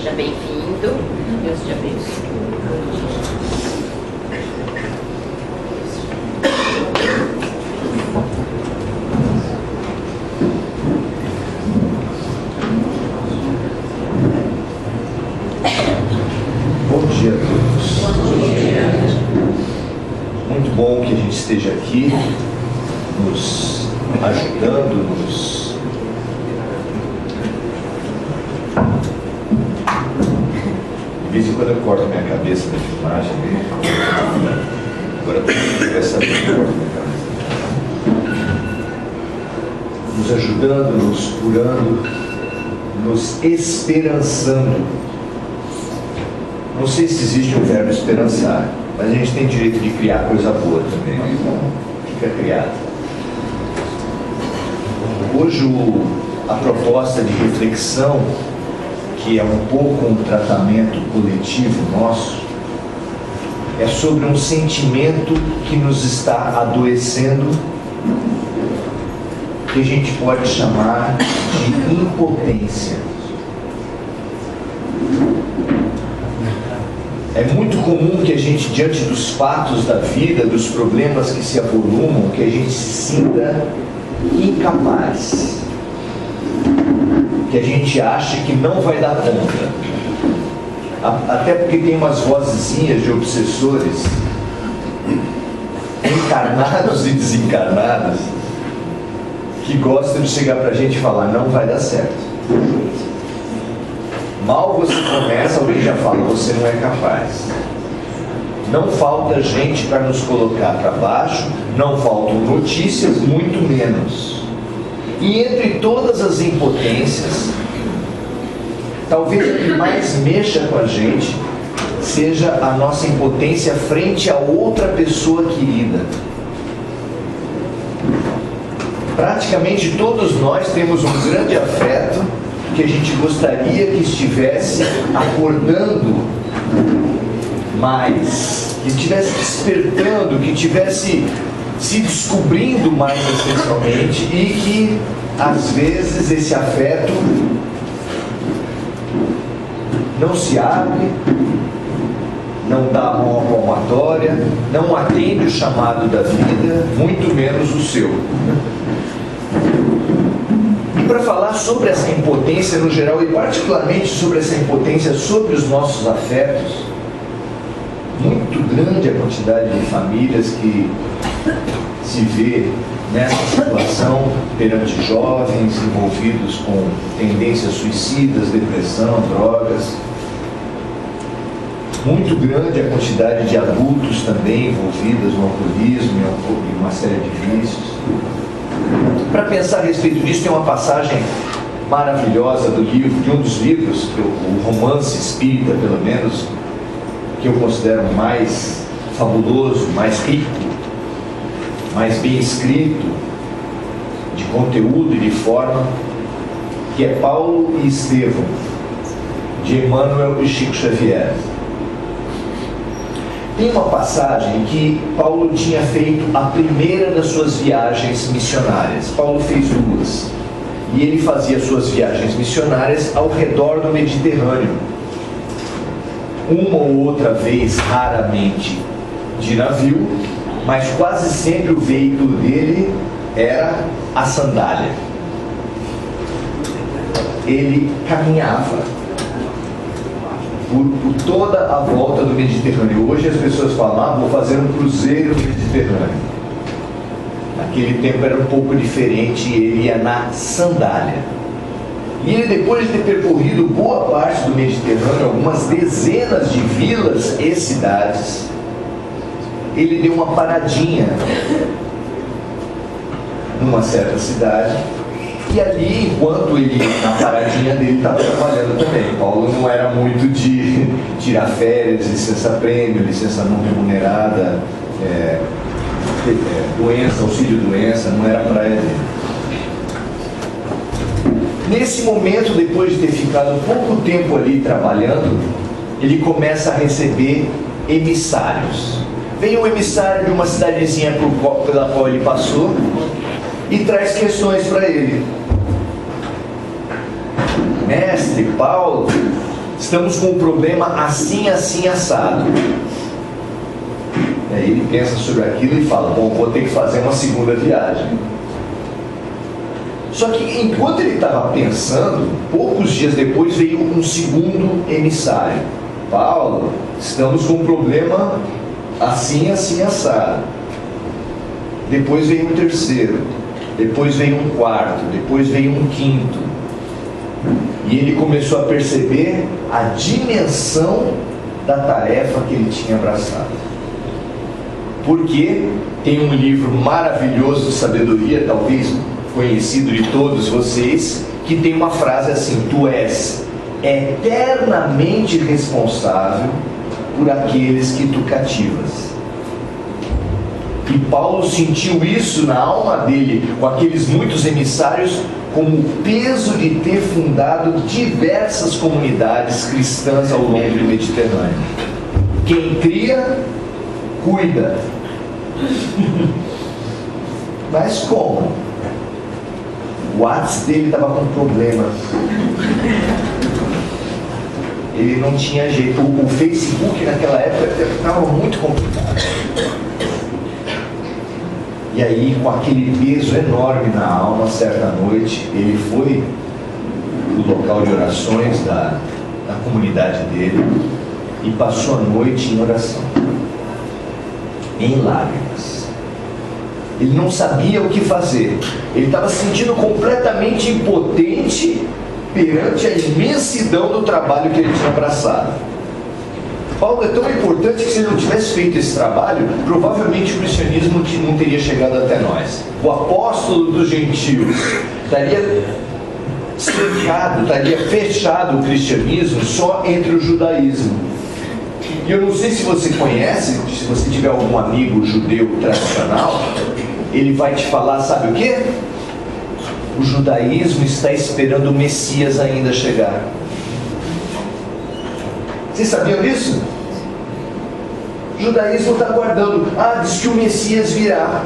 Seja bem-vindo. Deus te abençoe. Bom dia a todos. Muito bom que a gente esteja aqui, nos ajudando, De vez em quando eu corto minha cabeça da filmagem. Agora vai saber que eu corto minha cabeça. Nos ajudando, nos curando, nos esperançando. Não sei se existe o verbo esperançar, mas a gente tem direito de criar coisa boa também. Fica criado. Hoje a proposta de reflexão, que é um pouco um tratamento coletivo nosso, é sobre um sentimento que nos está adoecendo, que a gente pode chamar de impotência. É muito comum que a gente, diante dos fatos da vida, dos problemas que se avolumam, que a gente se sinta incapaz, que a gente acha que não vai dar conta. Até porque tem umas vozezinhas de obsessores, encarnados e desencarnados, que gostam de chegar pra gente e falar, não vai dar certo. Mal você começa, alguém já fala, você não é capaz. Não falta gente para nos colocar para baixo, não faltam notícias, muito menos. E entre todas as impotências, talvez a que mais mexa com a gente seja a nossa impotência frente a outra pessoa querida. Praticamente todos nós temos um grande afeto que a gente gostaria que estivesse acordando mais, que estivesse despertando, que estivesse se descobrindo mais essencialmente, e que às vezes esse afeto não se abre, não dá a mão à palmatória, não atende o chamado da vida, muito menos o seu. Para falar sobre essa impotência no geral, e particularmente sobre essa impotência sobre os nossos afetos, muito grande a quantidade de famílias que se vê nessa situação perante jovens envolvidos com tendências suicidas, depressão, drogas. Muito grande a quantidade de adultos também envolvidos no alcoolismo e uma série de vícios. Para pensar a respeito disso, tem uma passagem maravilhosa do livro, de um dos livros, o romance espírita, pelo menos, que eu considero mais fabuloso, mais rico, mais bem escrito, de conteúdo e de forma, que é Paulo e Estevão, de Emmanuel e Chico Xavier. Tem uma passagem que Paulo tinha feito a primeira das suas viagens missionárias. Paulo fez duas. E ele fazia suas viagens missionárias ao redor do Mediterrâneo. Uma ou outra vez, raramente, de navio, mas quase sempre o veículo dele era a sandália. Ele caminhava por toda a volta do Mediterrâneo. Hoje as pessoas falam, vou fazer um cruzeiro no Mediterrâneo. Naquele tempo era um pouco diferente, ele ia na sandália. E ele, depois de ter percorrido boa parte do Mediterrâneo, algumas dezenas de vilas e cidades, ele deu uma paradinha numa certa cidade. E ali, enquanto ele, na paradinha dele, estava trabalhando também. Paulo não era muito de tirar férias, licença-prêmio, licença não remunerada, doença, auxílio-doença, não era praia dele. Nesse momento, depois de ter ficado pouco tempo ali trabalhando, ele começa a receber emissários. Vem um emissário de uma cidadezinha pela qual ele passou e traz questões para ele. Mestre Paulo, estamos com um problema assim, assim, assado. E aí ele pensa sobre aquilo e fala, bom, vou ter que fazer uma segunda viagem. Só que enquanto ele estava pensando, poucos dias depois veio um segundo emissário. Paulo, estamos com um problema assim, assim, assado. Depois veio um terceiro, depois veio um quarto, depois veio um quinto. E ele começou a perceber a dimensão da tarefa que ele tinha abraçado. Porque tem um livro maravilhoso de sabedoria, talvez conhecido de todos vocês, que tem uma frase assim: tu és eternamente responsável por aqueles que tu cativas. E Paulo sentiu isso na alma dele, com aqueles muitos emissários, como o peso de ter fundado diversas comunidades cristãs ao longo do Mediterrâneo. Quem cria, cuida. Mas como? O WhatsApp dele estava com problema. Ele não tinha jeito. O Facebook naquela época estava muito complicado. E aí, com aquele peso enorme na alma, certa noite, ele foi no local de orações da comunidade dele e passou a noite em oração, em lágrimas. Ele não sabia o que fazer. Ele estava se sentindo completamente impotente perante a imensidão do trabalho que ele tinha abraçado. Paulo é tão importante que se ele não tivesse feito esse trabalho, provavelmente o cristianismo não teria chegado até nós. O apóstolo dos gentios estaria cercado, estaria fechado o cristianismo só entre o judaísmo. E eu não sei se você conhece, se você tiver algum amigo judeu tradicional, ele vai te falar, sabe o quê? O judaísmo está esperando o Messias ainda chegar. Vocês sabiam disso? O judaísmo está aguardando. Diz que o Messias virá.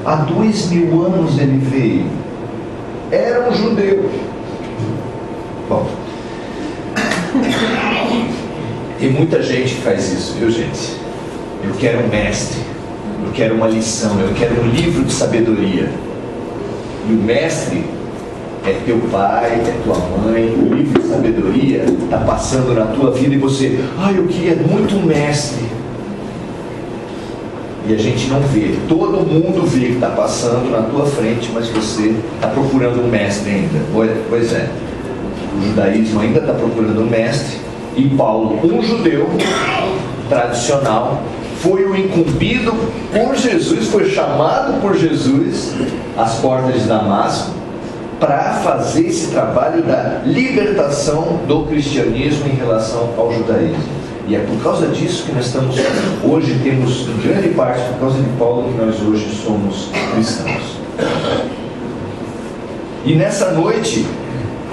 Há 2000 anos ele veio. Era um judeu. Bom, tem muita gente que faz isso, viu, gente? Eu quero um mestre, eu quero uma lição, eu quero um livro de sabedoria. E o mestre é teu pai, é tua mãe. O livro de sabedoria está passando na tua vida e você, eu queria muito um mestre. E a gente não vê. Todo mundo vê que está passando na tua frente, mas você está procurando um mestre ainda. Pois é, o judaísmo ainda está procurando um mestre. E Paulo, um judeu tradicional, foi o incumbido por Jesus, foi chamado por Jesus às portas de Damasco para fazer esse trabalho da libertação do cristianismo em relação ao judaísmo. E é por causa disso que nós estamos, hoje temos, em grande parte, por causa de Paulo, que nós hoje somos cristãos. E nessa noite,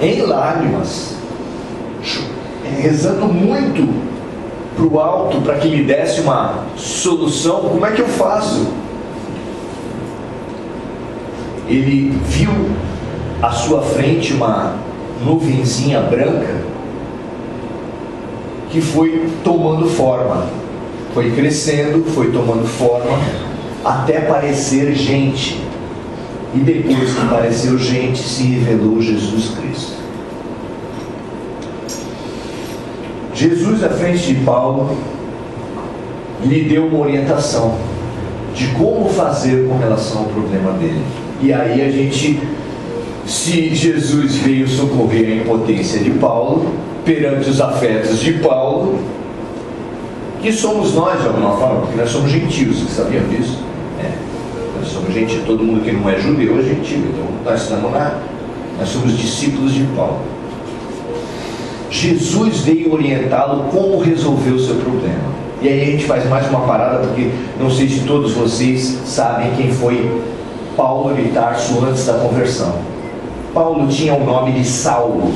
em lágrimas, rezando muito para o alto, para que lhe desse uma solução, como é que eu faço? Ele viu à sua frente uma nuvenzinha branca que foi tomando forma, foi crescendo, foi tomando forma, até parecer gente. E depois que apareceu gente, se revelou Jesus Cristo. Jesus, à frente de Paulo, lhe deu uma orientação de como fazer com relação ao problema dele. E aí a gente, se Jesus veio socorrer a impotência de Paulo, perante os afetos de Paulo, que somos nós de alguma forma, porque nós somos gentios, vocês sabiam disso? Nós somos gentios, todo mundo que não é judeu é gentio, então nós somos discípulos de Paulo. Jesus veio orientá-lo como resolver o seu problema. E aí a gente faz mais uma parada, porque não sei se todos vocês sabem quem foi Paulo de Tarso antes da conversão. Paulo tinha o nome de Saulo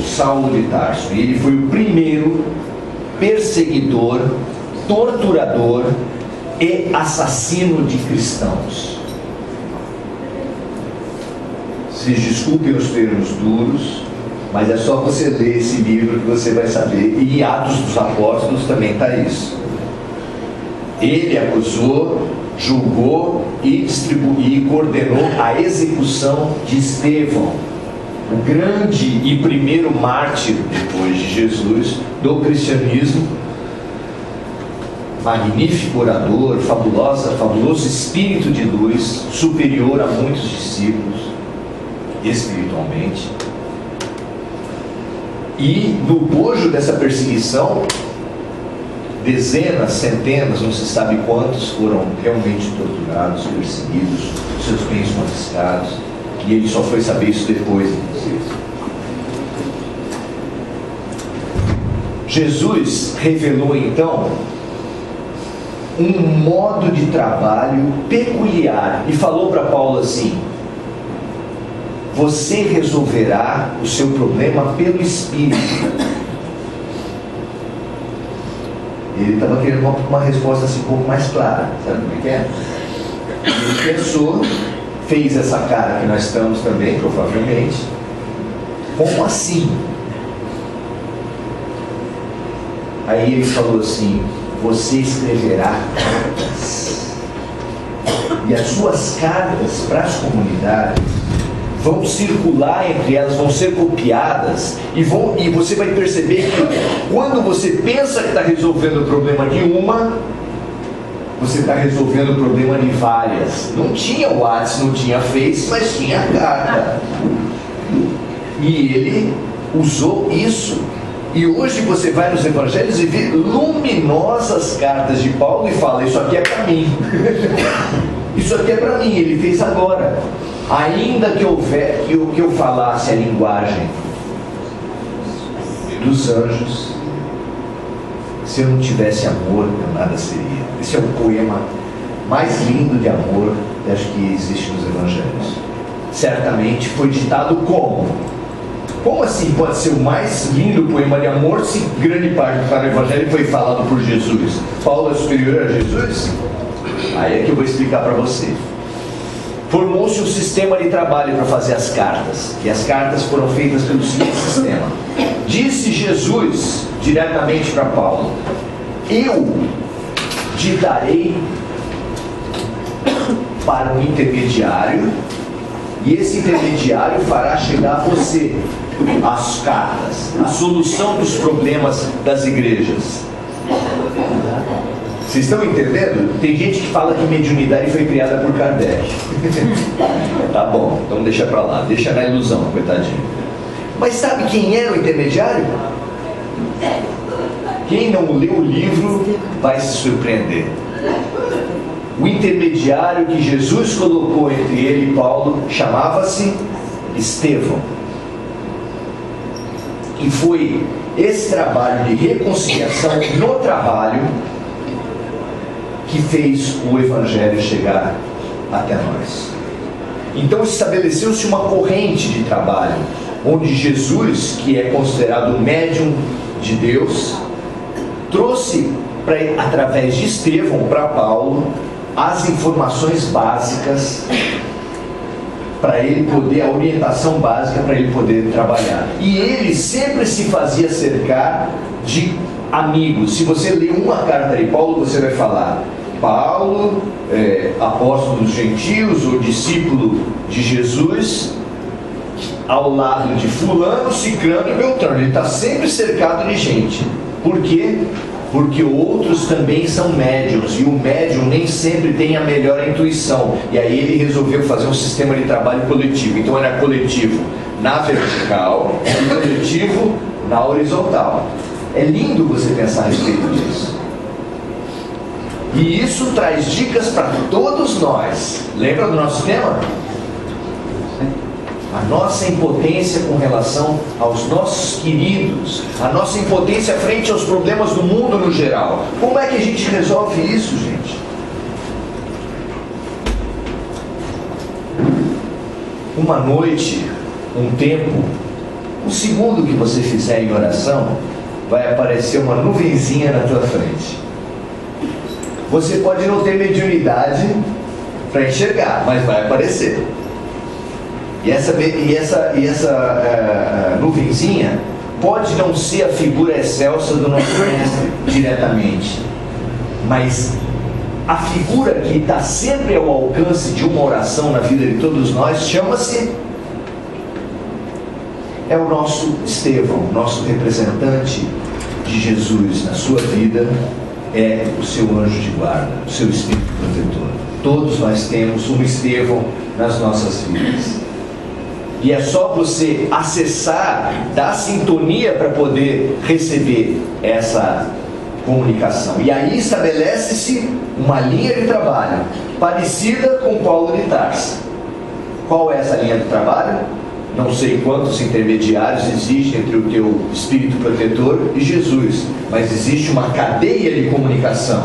de Tarso, e ele foi o primeiro perseguidor, torturador e assassino de cristãos. Vocês desculpem os termos duros, Mas é só você ler esse livro que você vai saber. E em Atos dos Apóstolos também está isso. Ele acusou, julgou e coordenou a execução de Estevão, o grande e primeiro mártir depois de Jesus do cristianismo. Magnífico orador, fabuloso espírito de luz, superior a muitos discípulos espiritualmente. E no bojo dessa perseguição, dezenas, centenas, não se sabe quantos, foram realmente torturados, perseguidos, seus bens confiscados, e ele só foi saber isso depois, inclusive. Jesus revelou então um modo de trabalho peculiar e falou para Paulo assim: você resolverá o seu problema pelo Espírito. Ele estava querendo uma resposta assim um pouco mais clara, sabe como é que é? Ele pensou, fez essa cara que nós estamos também, provavelmente. Como assim? Aí ele falou assim: você escreverá cartas, e as suas cartas para as comunidades vão circular entre elas, vão ser copiadas, e você vai perceber que quando você pensa que está resolvendo o problema de uma, você está resolvendo o problema de várias. Não tinha WhatsApp, não tinha Face, mas tinha a carta. E ele usou isso. E hoje você vai nos evangelhos e vê luminosas cartas de Paulo e fala: isso aqui é para mim. Isso aqui é para mim, ele fez agora. Ainda que eu falasse a linguagem dos anjos, se eu não tivesse amor, eu nada seria. Esse é o poema mais lindo de amor, acho que existe nos evangelhos. Certamente foi ditado como? Como assim pode ser o mais lindo poema de amor se grande parte do evangelho foi falado por Jesus? Paulo é superior a Jesus? Aí é que eu vou explicar para você. Formou-se um sistema de trabalho para fazer as cartas, e as cartas foram feitas pelo seguinte sistema. Disse Jesus diretamente para Paulo: eu te darei para um intermediário, e esse intermediário fará chegar a você as cartas, a solução dos problemas das igrejas. Vocês estão entendendo? Tem gente que fala que mediunidade foi criada por Kardec. Tá bom, então deixa pra lá, deixa na ilusão, coitadinho. Mas sabe quem era o intermediário? Quem não leu o livro vai se surpreender. O intermediário que Jesus colocou entre ele e Paulo chamava-se Estevão. E foi esse trabalho de reconciliação no trabalho que fez o Evangelho chegar até nós. Então estabeleceu-se uma corrente de trabalho, onde Jesus, que é considerado o médium de Deus, trouxe, através de Estevão, para Paulo, as informações básicas para ele poder, a orientação básica para ele poder trabalhar. E ele sempre se fazia cercar de amigos. Se você ler uma carta de Paulo, você vai falar: Paulo, apóstolo dos gentios, ou discípulo de Jesus, ao lado de fulano, ciclano e beltrano. Ele está sempre cercado de gente. Por quê? Porque outros também são médiums, e o médium nem sempre tem a melhor intuição. E aí ele resolveu fazer um sistema de trabalho coletivo. Então era coletivo na vertical e coletivo na horizontal. É lindo você pensar a respeito disso. E isso traz dicas para todos nós. Lembra do nosso tema? A nossa impotência com relação aos nossos queridos, a nossa impotência frente aos problemas do mundo no geral. Como é que a gente resolve isso, gente? Uma noite, um tempo, um segundo que você fizer em oração, vai aparecer uma nuvenzinha na tua frente. Você pode não ter mediunidade para enxergar, mas vai aparecer. E essa nuvenzinha pode não ser a figura excelsa do nosso mestre diretamente, mas a figura que está sempre ao alcance de uma oração na vida de todos nós chama-se, é o nosso Estevão, nosso representante de Jesus na sua vida, é o seu anjo de guarda, o seu Espírito protetor. Todos nós temos um Estevão nas nossas vidas. E é só você acessar, dar sintonia para poder receber essa comunicação. E aí estabelece-se uma linha de trabalho parecida com Paulo de Tarso. Qual é essa linha de trabalho? Não sei quantos intermediários existem entre o teu Espírito protetor e Jesus, mas existe uma cadeia de comunicação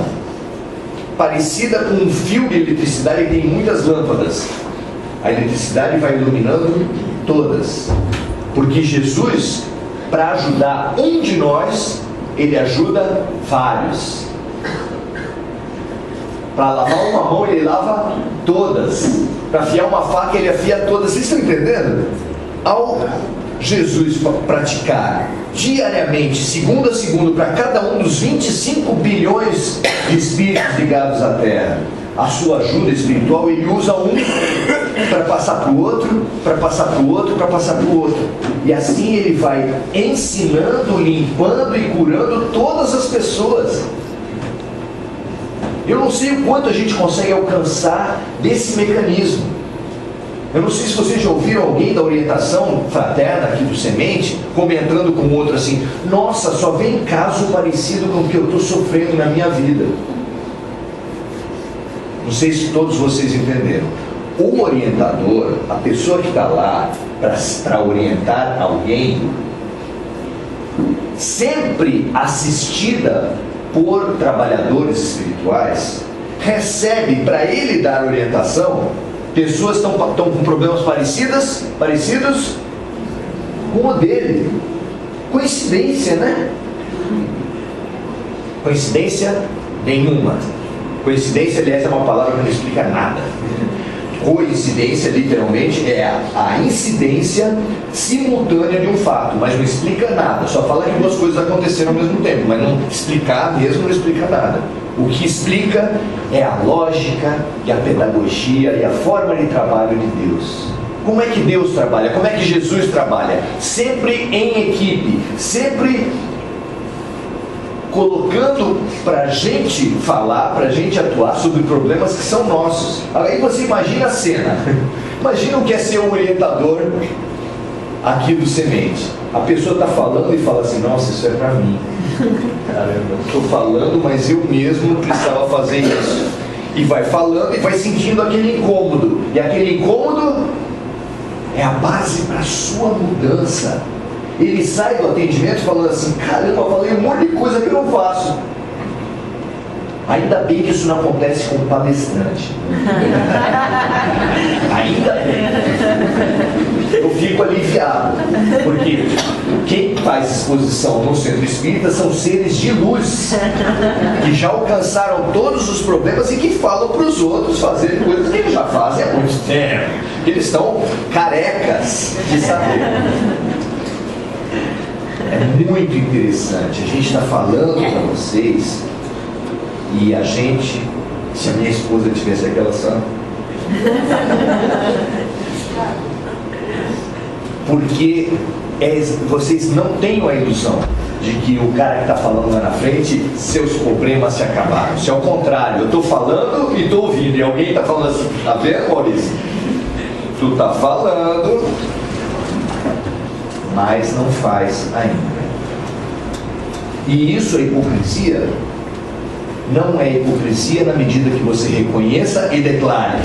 parecida com um fio de eletricidade que tem muitas lâmpadas. A eletricidade vai iluminando todas, porque Jesus, para ajudar um de nós, ele ajuda vários. Para lavar uma mão, ele lava todas. Para afiar uma faca, ele afia todas. Vocês estão entendendo? Ao Jesus praticar diariamente, segundo a segundo, para cada um dos 25 bilhões de espíritos ligados à Terra, a sua ajuda espiritual, ele usa um para passar para o outro, para passar para o outro, para passar para o outro. E assim ele vai ensinando, limpando e curando todas as pessoas. Eu não sei o quanto a gente consegue alcançar desse mecanismo. Eu não sei se vocês já ouviram alguém da orientação fraterna aqui do Semente comentando com o outro assim: nossa, só vem caso parecido com o que eu estou sofrendo na minha vida. Não sei se todos vocês entenderam. O orientador, a pessoa que está lá para orientar alguém, sempre assistida por trabalhadores espirituais, recebe para ele dar orientação pessoas que estão com problemas parecidos com o dele. Coincidência, né? Coincidência nenhuma. Coincidência, aliás, é uma palavra que não explica nada. Coincidência, literalmente, é a incidência simultânea de um fato, mas não explica nada. Só fala que duas coisas aconteceram ao mesmo tempo, mas não explicar mesmo não explica nada. O que explica é a lógica e a pedagogia e a forma de trabalho de Deus. Como é que Deus trabalha? Como é que Jesus trabalha? Sempre em equipe, sempre colocando para a gente falar, para a gente atuar sobre problemas que são nossos. Aí você imagina a cena. Imagina o que é ser um orientador aqui do Semente. A pessoa está falando e fala assim: nossa, isso é para mim. Caramba, estou falando, mas eu mesmo precisava fazer isso. E vai falando e vai sentindo aquele incômodo. E aquele incômodo é a base para a sua mudança. Ele sai do atendimento falando assim: caramba, eu falei um monte de coisa que eu não faço. Ainda bem que isso não acontece com o palestrante. Ainda bem. Eu fico aliviado, porque quem faz exposição no centro espírita são seres de luz, que já alcançaram todos os problemas e que falam para os outros fazerem coisas que eles já fazem há muito tempo. Eles estão carecas de saber. É muito interessante. A gente está falando para vocês, e a gente, se a minha esposa tivesse aquela sã, porque vocês não têm a ilusão de que o cara que está falando lá na frente, seus problemas se acabaram. Se ao contrário, eu estou falando e estou ouvindo, e alguém está falando assim: tá vendo, Maurício? Tu está falando, mas não faz ainda. E isso é hipocrisia? Não é hipocrisia na medida que você reconheça e declare.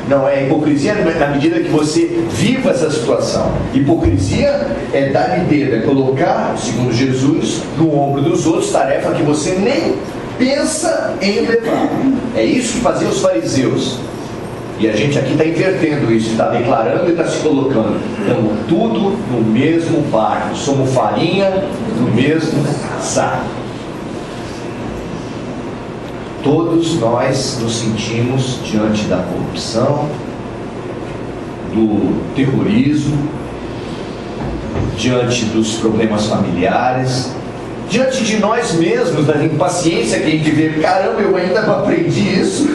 Não é hipocrisia na medida que você viva essa situação. Hipocrisia é dar de dedo, é colocar, segundo Jesus, no ombro dos outros tarefa que você nem pensa em levar. É isso que faziam os fariseus. E a gente aqui está invertendo isso, está declarando e está se colocando. Estamos tudo no mesmo barco, somos farinha no mesmo saco. Todos nós nos sentimos diante da corrupção, do terrorismo, diante dos problemas familiares, diante de nós mesmos, da impaciência que a gente vê, caramba, eu ainda não aprendi isso.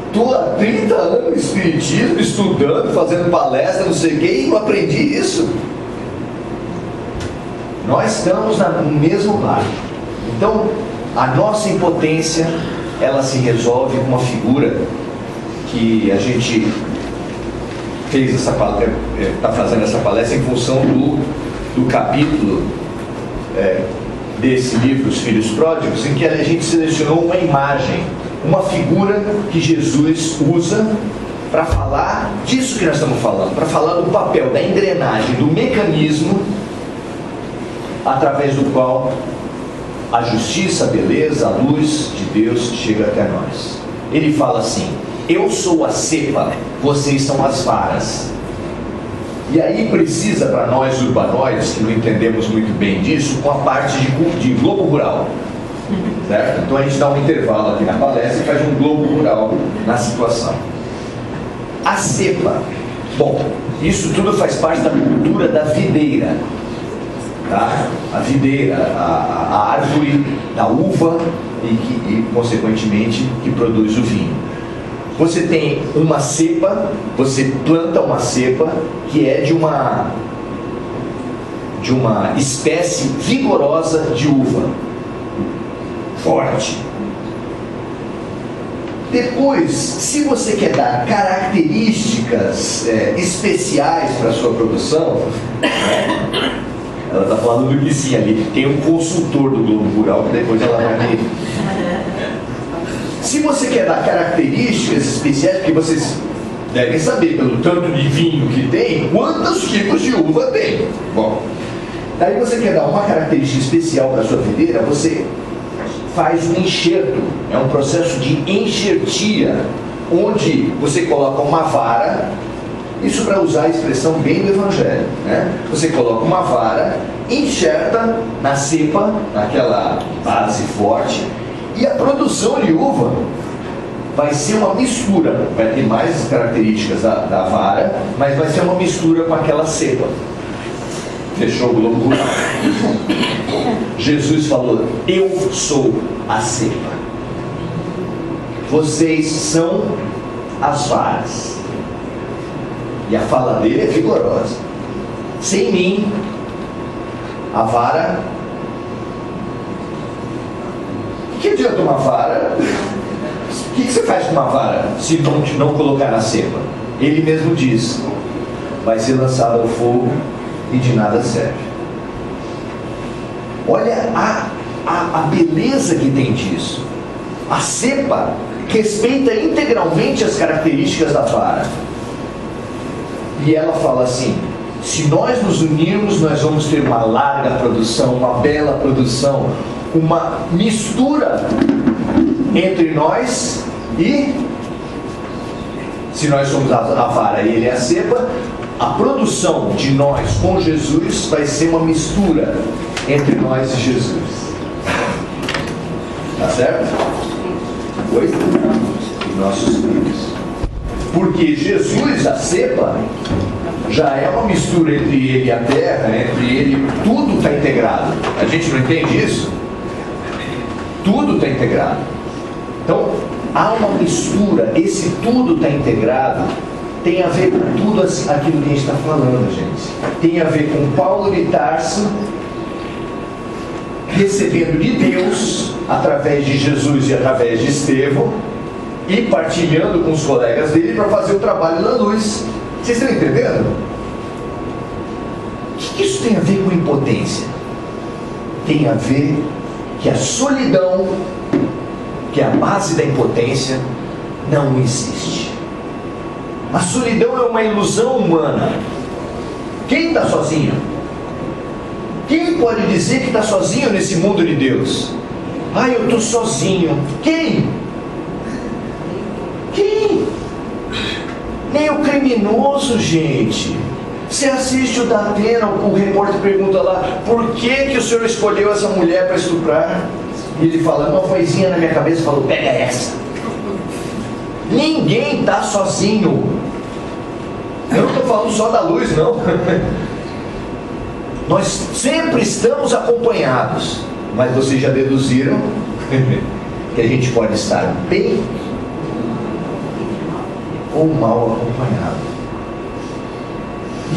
Estou há 30 anos no espiritismo, estudando, fazendo palestra, não sei o que, e não aprendi isso. Nós estamos no mesmo barco. Então, a nossa impotência, ela se resolve com uma figura que a gente fez essa palestra, está fazendo essa palestra em função do capítulo desse livro, Os Filhos Pródigos, em que a gente selecionou uma imagem, uma figura que Jesus usa para falar disso que nós estamos falando, para falar do papel, da engrenagem, do mecanismo através do qual a justiça, a beleza, a luz de Deus chega até nós. Ele fala assim: eu sou a cepa, vocês são as varas. E aí precisa, para nós urbanoides, que não entendemos muito bem disso, uma parte de globo rural, certo? Então a gente dá um intervalo aqui na palestra e faz um globo rural na situação. A cepa, bom, isso tudo faz parte da cultura da videira, tá? A videira, a árvore da uva e consequentemente que produz o vinho. Você tem uma cepa, você planta uma cepa que é de uma espécie vigorosa de uva, forte. Depois, se você quer dar características especiais para a sua produção, ela está falando que sim ali, tem um consultor do Globo Rural que depois ela vai ver. Se você quer dar características especiais, porque vocês devem saber, pelo tanto de vinho que tem, quantos tipos de uva tem. Bom, daí você quer dar uma característica especial para a sua videira, você faz um enxerto, é um processo de enxertia, onde você coloca uma vara, isso para usar a expressão bem do Evangelho, né? Você coloca uma vara, enxerta na cepa, naquela base forte, e a produção de uva vai ser uma mistura, vai ter mais características da vara, mas vai ser uma mistura com aquela cepa. Fechou o globo rural. Jesus falou: eu sou a cepa, vocês são as varas. E a fala dele é vigorosa. Sem mim, a vara... O que adianta uma vara? O que você faz com uma vara se não colocar na cepa? Ele mesmo diz: vai ser lançado ao fogo e de nada serve. Olha a beleza que tem disso. A cepa respeita integralmente as características da vara. E ela fala assim: se nós nos unirmos, nós vamos ter uma larga produção, uma bela produção, uma mistura entre nós e, se nós somos a vara e ele é a cepa, a produção de nós com Jesus vai ser uma mistura entre nós e Jesus. Tá certo? Pois e nossos filhos. Porque Jesus, a cepa, já é uma mistura entre ele e a terra, entre ele, tudo está integrado. A gente não entende isso? Tudo está integrado. Então, há uma mistura, esse tudo está integrado, tem a ver com tudo aquilo que a gente está falando, gente. Tem a ver com Paulo de Tarso recebendo de Deus, através de Jesus e através de Estevão, e partilhando com os colegas dele para fazer o trabalho da luz. Vocês estão entendendo? O que isso tem a ver com impotência? Tem a ver que a solidão, que é a base da impotência, não existe. A solidão é uma ilusão humana. Quem está sozinho? Quem pode dizer que está sozinho nesse mundo de Deus? Ah, eu estou sozinho. Quem? Quem? Nem o criminoso, gente. Você assiste o Datena, o repórter pergunta lá: por que o senhor escolheu essa mulher para estuprar? E ele fala: uma vozinha na minha cabeça falou: pega essa. Ninguém está sozinho. Eu não estou falando só da luz, não. Nós sempre estamos acompanhados, mas vocês já deduziram que a gente pode estar bem ou mal acompanhado.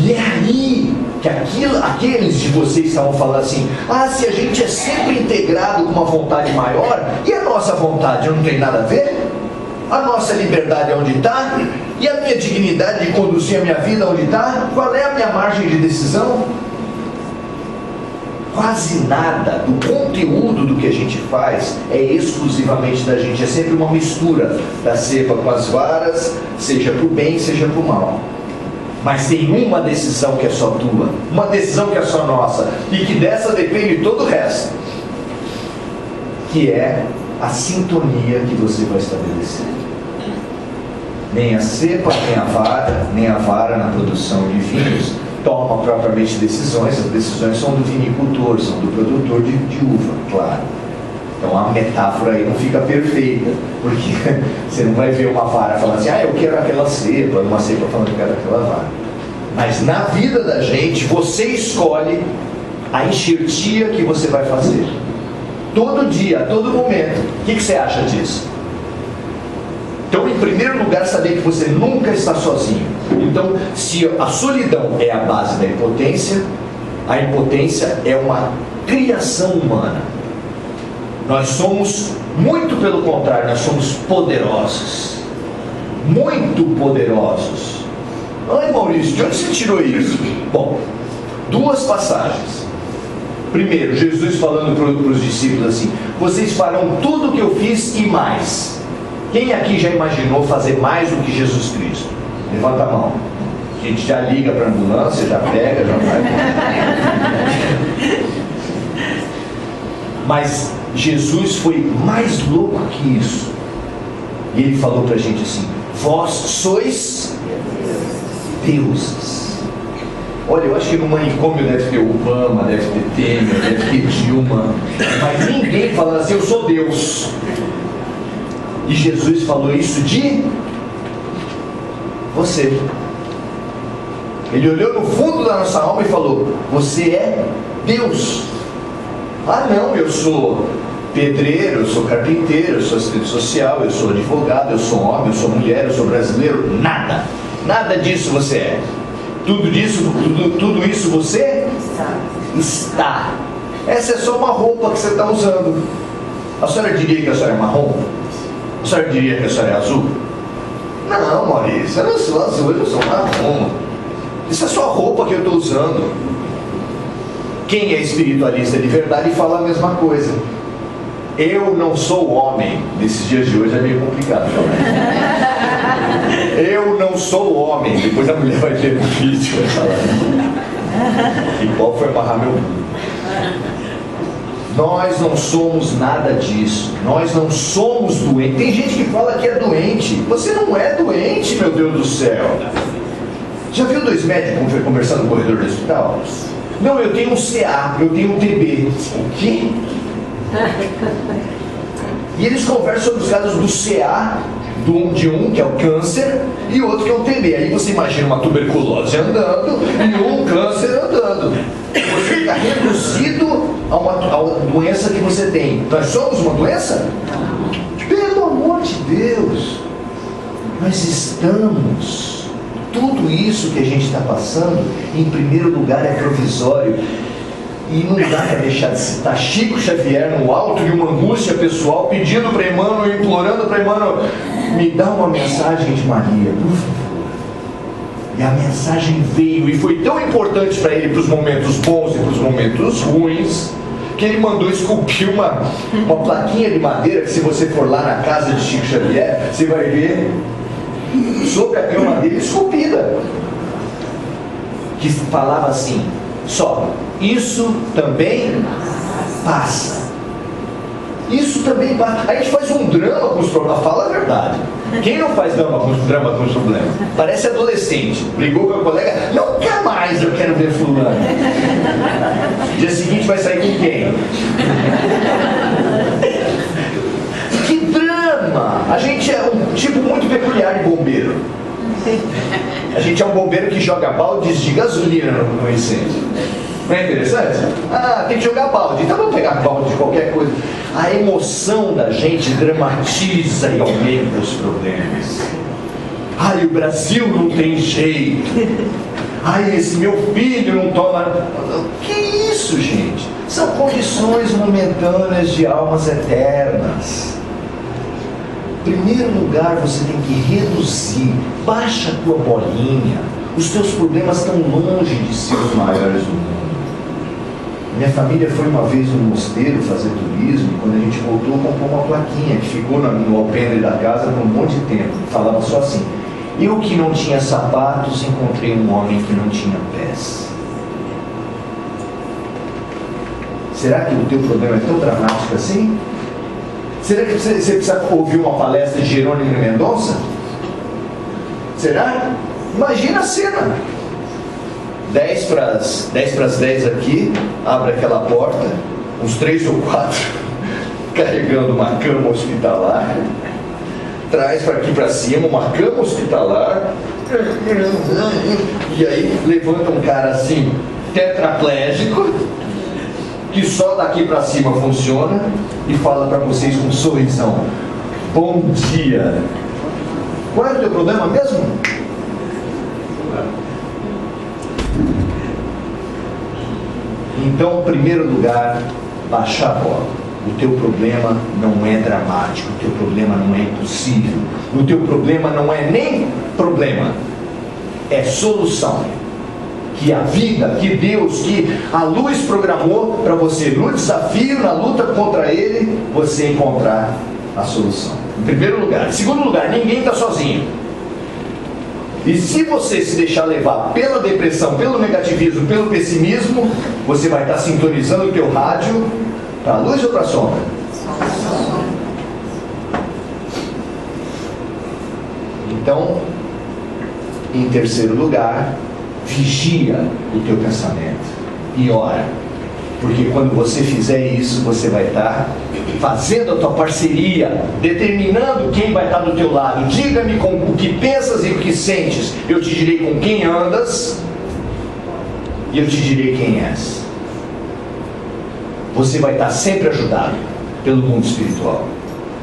E é aí que aqueles de vocês estavam falando assim: se a gente é sempre integrado com uma vontade maior, e a nossa vontade não tem nada a ver? A nossa liberdade onde está? E a minha dignidade de conduzir a minha vida onde está? Qual é a minha margem de decisão? Quase nada do conteúdo do que a gente faz é exclusivamente da gente. É sempre uma mistura da cepa com as varas, seja para o bem, seja para o mal. Mas tem uma decisão que é só tua, uma decisão que é só nossa, e que dessa depende todo o resto, que é a sintonia que você vai estabelecer. Nem a cepa, nem a vara na produção de vinhos toma propriamente decisões. As decisões são do vinicultor, são do produtor de uva, claro. Então a metáfora aí não fica perfeita, porque você não vai ver uma vara falando assim: eu quero aquela cepa, uma cepa falando que eu quero aquela vara. Mas na vida da gente, você escolhe a enxertia que você vai fazer. Todo dia, a todo momento. O que você acha disso? Então, em primeiro lugar, saber que você nunca está sozinho. Então, se a solidão é a base da impotência, a impotência é uma criação humana. Nós somos, muito pelo contrário, nós somos poderosos. Muito poderosos. Ai, Maurício, de onde você tirou isso? Bom, duas passagens. Primeiro, Jesus falando para os discípulos assim: vocês farão tudo o que eu fiz e mais. Quem aqui já imaginou fazer mais do que Jesus Cristo? Levanta a mão. A gente já liga para a ambulância, já pega, já vai. Mas Jesus foi mais louco que isso. E ele falou para a gente assim: vós sois deuses. Olha, eu acho que no manicômio deve ter Obama, deve ter Temer, deve ter Dilma, mas ninguém falando assim: eu sou Deus. E Jesus falou isso de você. Ele olhou no fundo da nossa alma e falou: você é Deus. Não, eu sou pedreiro, eu sou carpinteiro, eu sou assistente social, eu sou advogado, eu sou homem, eu sou mulher, eu sou brasileiro. Nada disso você é. Tudo isso você está. Essa é só uma roupa que você está usando. A senhora diria que a senhora é marrom? A senhora diria que a senhora é azul? Não, Maurício, eu não sou azul, eu não sou marrom. Isso é só a roupa que eu estou usando. Quem é espiritualista de verdade fala a mesma coisa. Eu não sou homem. Nesses dias de hoje é meio complicado também. Eu não sou homem. Depois a mulher vai ter um vídeo e vai falar: e qual foi amarrar meu burro? Nós não somos nada disso. Nós não somos doentes. Tem gente que fala que é doente. Você não é doente, meu Deus do céu. Já viu dois médicos conversando no corredor do hospital? Não, eu tenho um CA, eu tenho um TB. O quê? E eles conversam sobre os casos do CA, de um que é o câncer, e outro que é o TB. Aí você imagina uma tuberculose andando e um câncer andando. Você está reduzido a uma doença que você tem. Nós somos uma doença? Pelo amor de Deus, nós estamos. Tudo isso que a gente está passando, em primeiro lugar, é provisório. E não dá para deixar de citar Chico Xavier no alto de uma angústia pessoal, pedindo para Emmanuel, implorando para Emmanuel: me dá uma mensagem de Maria, por favor. E a mensagem veio, e foi tão importante para ele, para os momentos bons e para os momentos ruins, que ele mandou esculpir uma plaquinha de madeira, que se você for lá na casa de Chico Xavier, você vai ver sobre a cama dele esculpida, que falava assim: só, isso também passa. Isso também passa. A gente faz um drama com os problemas. Fala a verdade. Quem não faz drama com os problemas? Parece adolescente. Brigou com o colega: nunca mais eu quero ver fulano. Dia seguinte vai sair com quem? Que drama! A gente é um tipo muito peculiar de bombeiro. A gente é um bombeiro que joga baldes de gasolina no incêndio. Não é interessante? Ah, tem que jogar balde. Então vamos pegar balde de qualquer coisa. A emoção da gente dramatiza e aumenta os problemas. Ai, o Brasil não tem jeito. Ai, esse meu filho não toma... Que isso, gente? São condições momentâneas de almas eternas. Em primeiro lugar, você tem que reduzir. Baixa a tua bolinha. Os teus problemas estão longe de ser os maiores do mundo. Minha família foi uma vez no mosteiro fazer turismo. Quando a gente voltou, comprou uma plaquinha que ficou no alpendre da casa por um monte de tempo. Falava só assim: eu que não tinha sapatos, encontrei um homem que não tinha pés. Será que o teu problema é tão dramático assim? Será que você precisa ouvir uma palestra de Jerônimo Mendonça? Será? Imagina a cena. 10 para as 10 aqui, abre aquela porta, uns 3 ou 4 carregando uma cama hospitalar, traz para aqui para cima uma cama hospitalar, e aí levanta um cara assim, tetraplégico, que só daqui para cima funciona, e fala para vocês com um sorrisão: bom dia. Qual é o teu problema mesmo? Então, em primeiro lugar, baixar a bola. O teu problema não é dramático, o teu problema não é impossível, o teu problema não é nem problema, é solução. Que a vida, que Deus, que a luz programou para você, no desafio, na luta contra ele, você encontrar a solução. Em primeiro lugar. Em segundo lugar, ninguém está sozinho. E se você se deixar levar pela depressão, pelo negativismo, pelo pessimismo, você vai estar sintonizando o teu rádio para a luz ou para a sombra? Então, em terceiro lugar, vigia o teu pensamento e ora. Porque quando você fizer isso, você vai estar fazendo a tua parceria, determinando quem vai estar do teu lado. Diga-me com o que pensas e o que sentes, eu te direi com quem andas e eu te direi quem és. Você vai estar sempre ajudado pelo mundo espiritual.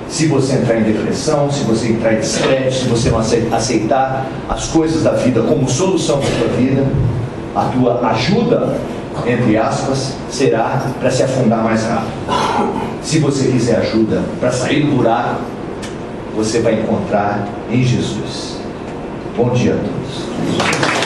Se você entrar em depressão, se você entrar em descrédito, se você não aceitar as coisas da vida como solução para a tua vida, a tua ajuda, entre aspas, será para se afundar mais rápido. Se você quiser ajuda para sair do buraco, você vai encontrar em Jesus. Bom dia a todos.